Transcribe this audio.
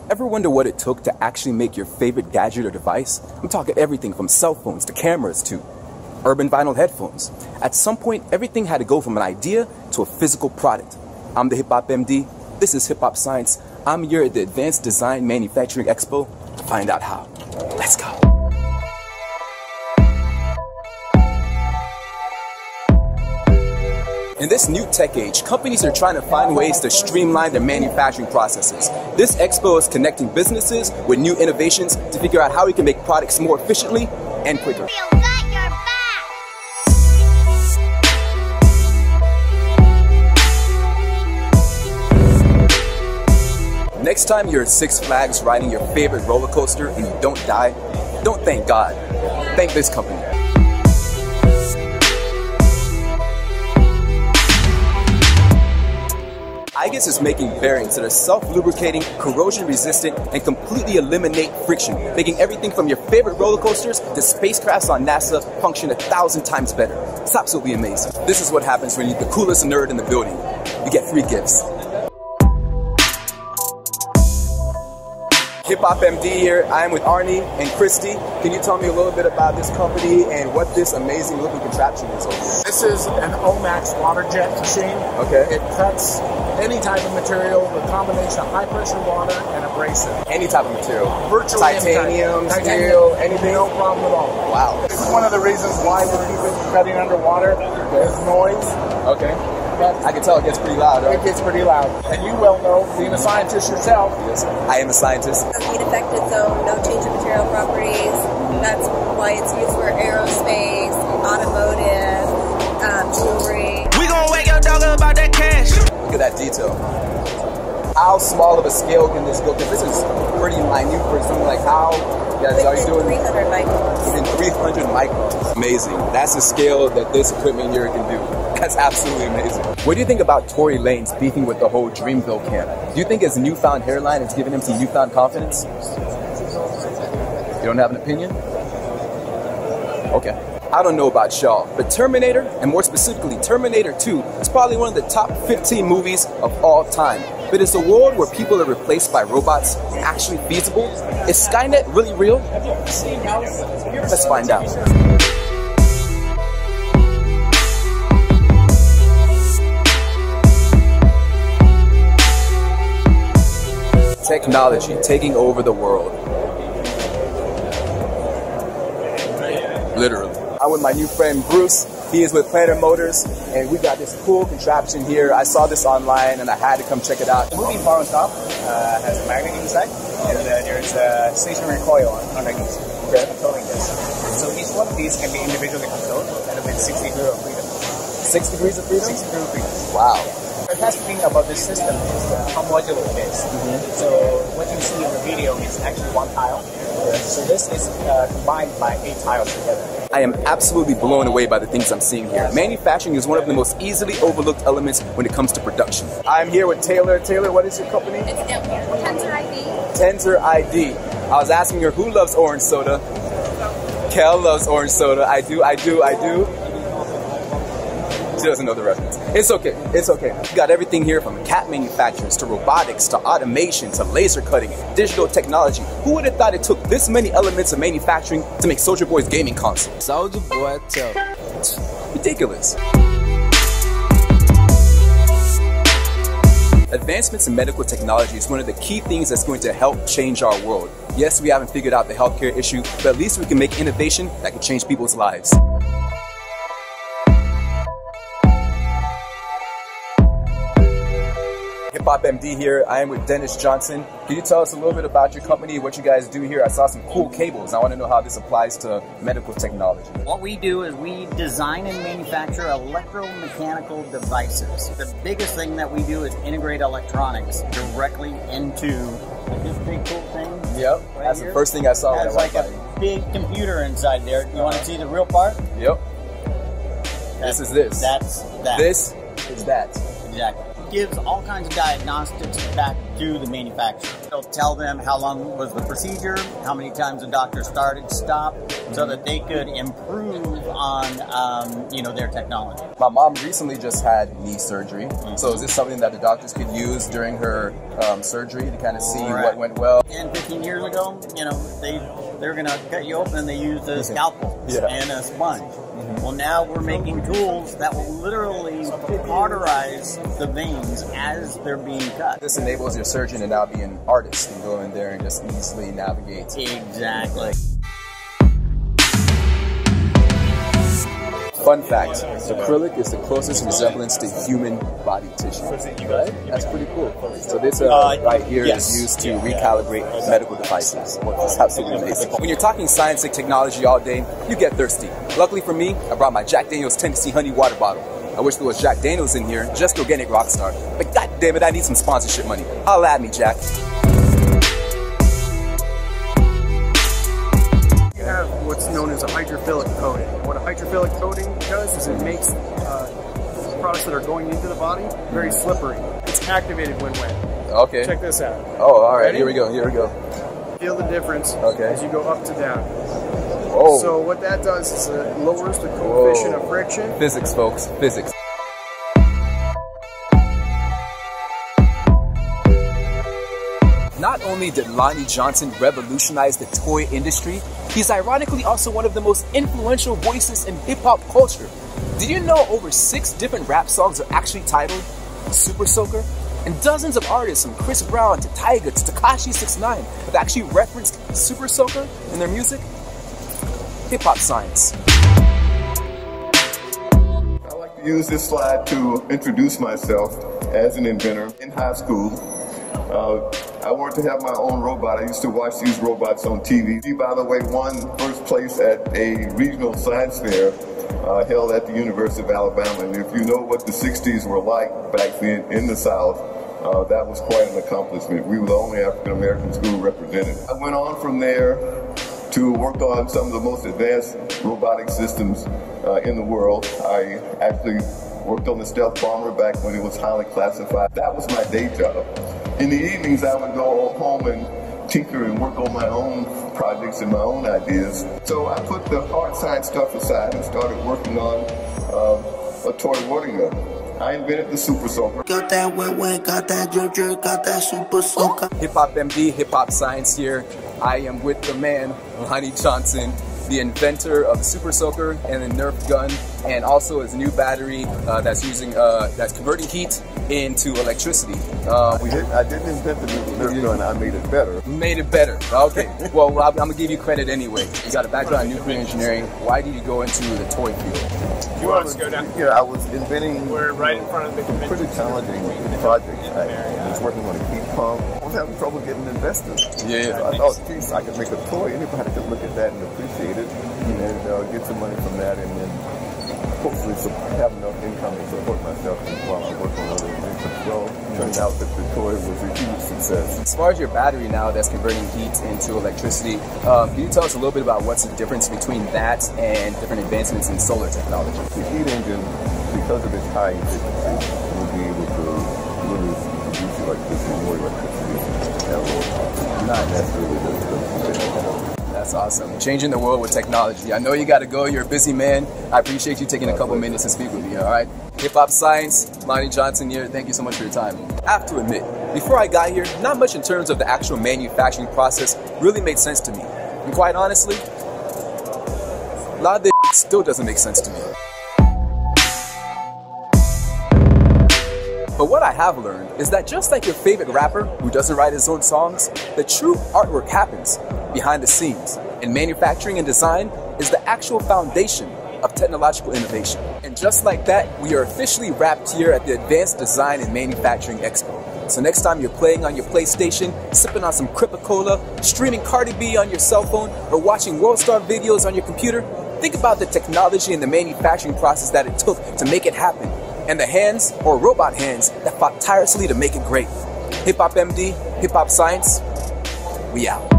Ever wonder what it took to actually make your favorite gadget or device? I'm talking everything from cell phones to cameras to urban vinyl headphones. At some point, everything had to go from an idea to a physical product. I'm the Hip Hop MD. This is Hip Hop Science. I'm here at the Advanced Design Manufacturing Expo to find out how. Let's go. In this new tech age, companies are trying to find ways to streamline their manufacturing processes. This expo is connecting businesses with new innovations to figure out how we can make products more efficiently and quicker. Next time you're at Six Flags riding your favorite roller coaster and you don't die, don't thank God. Thank this company. IGUS is making bearings that are self-lubricating, corrosion-resistant, and completely eliminate friction, making everything from your favorite roller coasters to spacecrafts on NASA function 1,000 times better. It's absolutely amazing. This is what happens when you're the coolest nerd in the building. You get free gifts. Hip Hop MD here. I am with Arnie and Christy. Can you tell me a little bit about this company and what this amazing looking contraption is over here? This is an OMAX water jet machine. Okay. It cuts any type of material with a combination of high pressure water and abrasive. Any type of material? Virtually titanium, steel, anything? No problem at all. Wow. This is one of the reasons why we're even cutting underwater. There's noise. Okay. I can tell it gets pretty loud, right? It gets pretty loud. And you well know, being a scientist yourself. Yes, I am a scientist. Heat affected zone, no change in material properties. That's why it's used for aerospace, automotive, jewelry. We gon' wake your dog up about that cash. Look at that detail. How small of a scale can this go? Because this is pretty minute for something like how you guys are doing. 300 microns. Within 300 microns. Amazing. That's the scale that this equipment here can do. That's absolutely amazing. What do you think about Tory Lanez beefing with the whole Dreamville camp? Do you think his newfound hairline has given him some newfound confidence? You don't have an opinion? Okay. I don't know about y'all, but Terminator, and more specifically Terminator 2, is probably one of the top 15 movies of all time. But is a world where people are replaced by robots actually feasible? Is Skynet really real? Let's find out. Technology taking over the world. Literally. I'm with my new friend Bruce. He is with Planet Motors, and we got this cool contraption here. I saw this online, and I had to come check it out. The moving bar on top has a magnet inside, and there's a stationary coil underneath. Okay. Controlling this. So each one of these can be individually controlled at about 6 degrees of freedom. 6 degrees of freedom? 6 degrees of freedom. Wow. The fantastic thing about this system is how modular it is. So what you see in the video is actually one tile. So this is combined by 8 tiles together. I am absolutely blown away by the things I'm seeing here. Manufacturing is one of the most easily overlooked elements when it comes to production. I'm here with Taylor. Taylor, what is your company? It's Tensor ID. Tensor ID. I was asking her who loves orange soda. Kel loves orange soda. I do. She doesn't know the reference. It's okay. It's okay. We got everything here from cap manufacturers to robotics to automation to laser cutting, digital technology. Who would have thought it took this many elements of manufacturing to make Soulja Boy's gaming console? Soulja Boy, tell. Ridiculous. Advancements in medical technology is one of the key things that's going to help change our world. Yes, we haven't figured out the healthcare issue, but at least we can make innovation that can change people's lives. Hip Hop MD here. I am with Lonnie Johnson. Can you tell us a little bit about your company, what you guys do here? I saw some cool cables. I want to know how this applies to medical technology. What we do is we design and manufacture electromechanical devices. The biggest thing that we do is integrate electronics directly into this big cool thing. Yep, right that's here. the first thing I saw. It has like a big computer inside there. You want to see the real part? Yep. This is this. That's that. This is that. Exactly. gives all kinds of diagnostics back to the manufacturer. It'll tell them how long was the procedure, how many times the doctor started, stopped, so that they could improve on, you know, their technology. My mom recently just had knee surgery, so is this something that the doctors could use during her surgery to kind of see what went well? 10, 15 years ago, you know, they're going to cut you open and they use a scalpel and a sponge. Well, now we're making tools that will literally cauterize the veins as they're being cut. This enables your surgeon to now be an artist and go in there and just easily navigate. Exactly. Fun fact, acrylic is the closest resemblance to human body tissue, right? That's pretty cool. So this right here is used to recalibrate medical devices. It's absolutely amazing. When you're talking science and technology all day, you get thirsty. Luckily for me, I brought my Jack Daniel's Tennessee Honey water bottle. I wish there was Jack Daniel's in here, just organic rockstar. But god damn it, I need some sponsorship money. Holla at me, Jack. What's known as a hydrophilic coating. What a hydrophilic coating does is it makes products that are going into the body very slippery. It's activated when wet. Okay. Check this out. Oh, all right. Ready? Here we go. Here we go. Feel the difference as you go up to down. Oh. So what that does is it lowers the coefficient of friction. Physics, folks. Physics. Not only did Lonnie Johnson revolutionize the toy industry, he's ironically also one of the most influential voices in hip-hop culture. Did you know over 6 different rap songs are actually titled Super Soaker? And dozens of artists from Chris Brown to Tyga to Tekashi 6ix9ine have actually referenced Super Soaker in their music? Hip-hop science. I like to use this slide to introduce myself as an inventor. In high school, I wanted to have my own robot. I used to watch these robots on TV. He, by the way, won first place at a regional science fair held at the University of Alabama. And if you know what the 60s were like back then in the South, that was quite an accomplishment. We were the only African-American school represented. I went on from there to work on some of the most advanced robotic systems in the world. I actually worked on the stealth bomber back when it was highly classified. That was my day job. In the evenings, I would go home and tinker and work on my own projects and my own ideas. So I put the hard science stuff aside and started working on a toy water gun. I invented the Super Soaker. Got that wet, got that drip, got that Super Soaker. Hip Hop MD, Hip Hop Science here. I am with the man, Lonnie Johnson, the inventor of the Super Soaker and the Nerf gun, and also his new battery that's converting heat into electricity. I didn't invent the Nerf gun, I made it better. Made it better. Okay. Well, I'm gonna give you credit anyway. You got a background in nuclear engineering. Why did you go into the toy field? You want us to go down? Yeah, I was inventing. We're right in front of the convention. Pretty challenging project. I was working on a heat pump. I was having trouble getting investors. Yeah. So I thought, geez, I could make a toy. Anybody could look at that and appreciate it, and get some money from that, and then hopefully have enough income to support myself while I work on other things. Well, it turned out that the toy was a huge success. As far as your battery now that's converting heat into electricity, can you tell us a little bit about what's the difference between that and different advancements in solar technology? The heat engine, because of its high efficiency, will be able to really produce electricity, more electricity at lower cost. Not necessarily the That's awesome. Changing the world with technology. I know you got to go. You're a busy man. I appreciate you taking a couple minutes to speak with me, all right? Hip Hop Science, Lonnie Johnson here. Thank you so much for your time. I have to admit, before I got here, not much in terms of the actual manufacturing process really made sense to me. And quite honestly, a lot of this still doesn't make sense to me. But what I have learned is that just like your favorite rapper who doesn't write his own songs, the true artwork happens behind the scenes. And manufacturing and design is the actual foundation of technological innovation. And just like that, we are officially wrapped here at the Advanced Design and Manufacturing Expo. So next time you're playing on your PlayStation, sipping on some Cripa-Cola, streaming Cardi B on your cell phone, or watching World Star videos on your computer, think about the technology and the manufacturing process that it took to make it happen, and the hands, or robot hands, that fought tirelessly to make it great. Hip Hop MD, Hip Hop Science, we out.